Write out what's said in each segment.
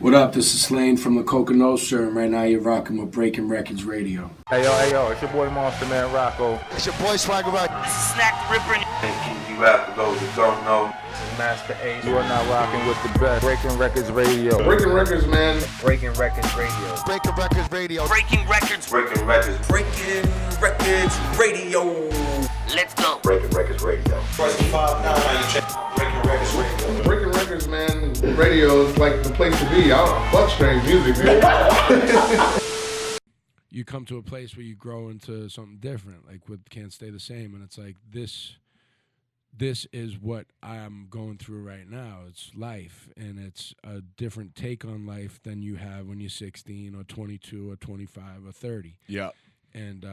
What up? This is Slaine from the Coka Nostra, and right now you're rocking with Breaking Records Radio. Hey yo, it's your boy Monster Man Rocco. It's your boy Swagger Rock. This is Snack the Ripper. You have to go to don't know. This is Master Ace. You are now rocking with the best. Breaking Records Radio. Breaking Records, man. Breaking Records Radio. Breaking Records Radio. Breaking Records. Breaking Records. Breaking Records Radio. Let's go. Breaking Records Radio. Breaking Records Radio. Breaking Records, man. Radio is like the place to be. I fuck strange music, man. You come to a place where you grow into something different, like with Can't Stay the Same, and it's like this is what I'm going through right now. It's life, and it's a different take on life than you have when you're 16 or 22 or 25 or 30. Yeah. And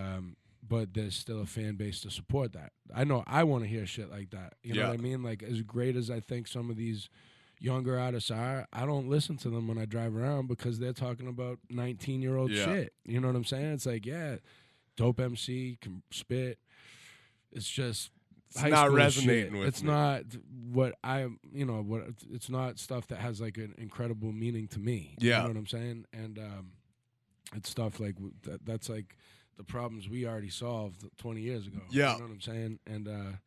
but there's still a fan base to support that. I know I want to hear shit like that. You know what I mean? Like, as great as I think some of these younger artists are, I don't listen to them when I drive around because they're talking about 19-year-old shit. You know what I'm saying? It's like, yeah, dope MC, can spit. It's just it's not resonating shit. with It's me. not what I, you know, what it's not stuff that has like an incredible meaning to me. Yeah. You know what I'm saying? And it's stuff like that's like the problems we already solved 20 years ago. Yeah. You know what I'm saying? And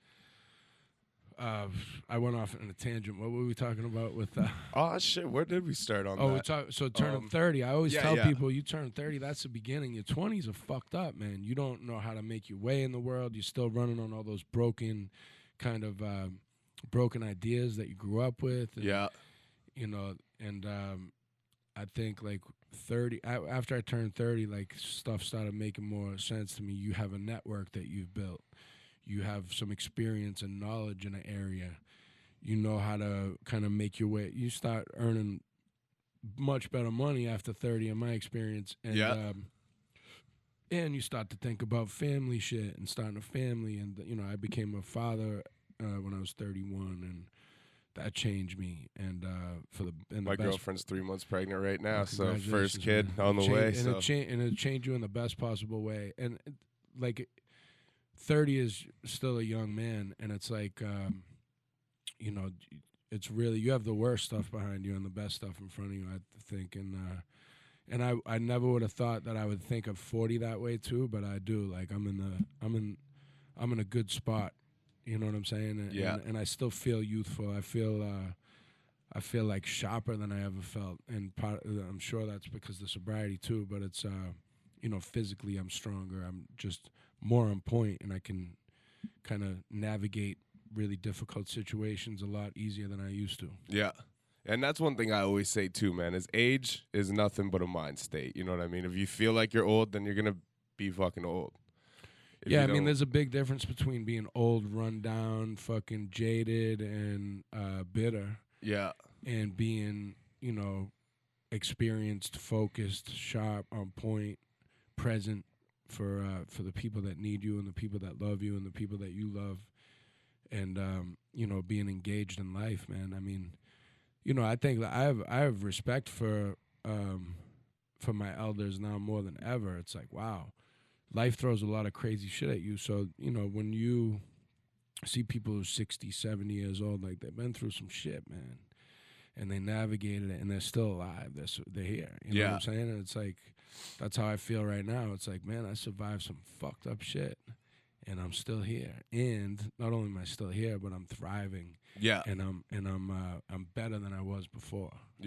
I went off on a tangent. What were we talking about with Oh shit, where did we start on Oh, that? so turning 30. I always tell yeah. people, you turn 30, that's the beginning. Your 20s are fucked up, man. You don't know how to make your way in the world. You're still running on all those broken kind of broken ideas that you grew up with. And, you know, and I think like 30, after I turned 30, like stuff started making more sense to me. You have a network that you've built. You have some experience and knowledge in an area. You know how to kind of make your way. You start earning much better money after 30, in my experience. And, and you start to think about family shit and starting a family. And, you know, I became a father when I was 31, and that changed me. And My girlfriend's 3 months pregnant right now, so first congratulations, kid man. on the way. So. And it changed you in the best possible way. And, like, 30 is still a young man, and it's like, you know, it's really, you have the worst stuff behind you and the best stuff in front of you, I think. And I never would have thought that I would think of 40 that way too, but I do. Like, I'm in a good spot. You know what I'm saying? And I still feel youthful. I feel like sharper than I ever felt, and I'm sure that's because of the sobriety too. But it's you know, physically I'm stronger. I'm just more on point, and I can kind of navigate really difficult situations a lot easier than I used to. Yeah. And that's one thing I always say too, man, is age is nothing but a mind state. You know what I mean? If you feel like you're old, then you're going to be fucking old. Yeah, I mean, there's a big difference between being old, run down, fucking jaded, and bitter. Yeah. And being, you know, experienced, focused, sharp, on point, present for the people that need you and the people that love you and the people that you love, and you know, being engaged in life, man. I mean, you know, I think that I have respect for my elders now more than ever. It's like, wow, life throws a lot of crazy shit at you. So, you know, when you see people who's 60, 70 years old, like, they've been through some shit, man, and they navigated it, and they're still alive. They're here. You know what I'm saying? And it's like, that's how I feel right now. It's like, man, I survived some fucked up shit, and I'm still here. And not only am I still here, but I'm thriving. Yeah. And I'm better than I was before.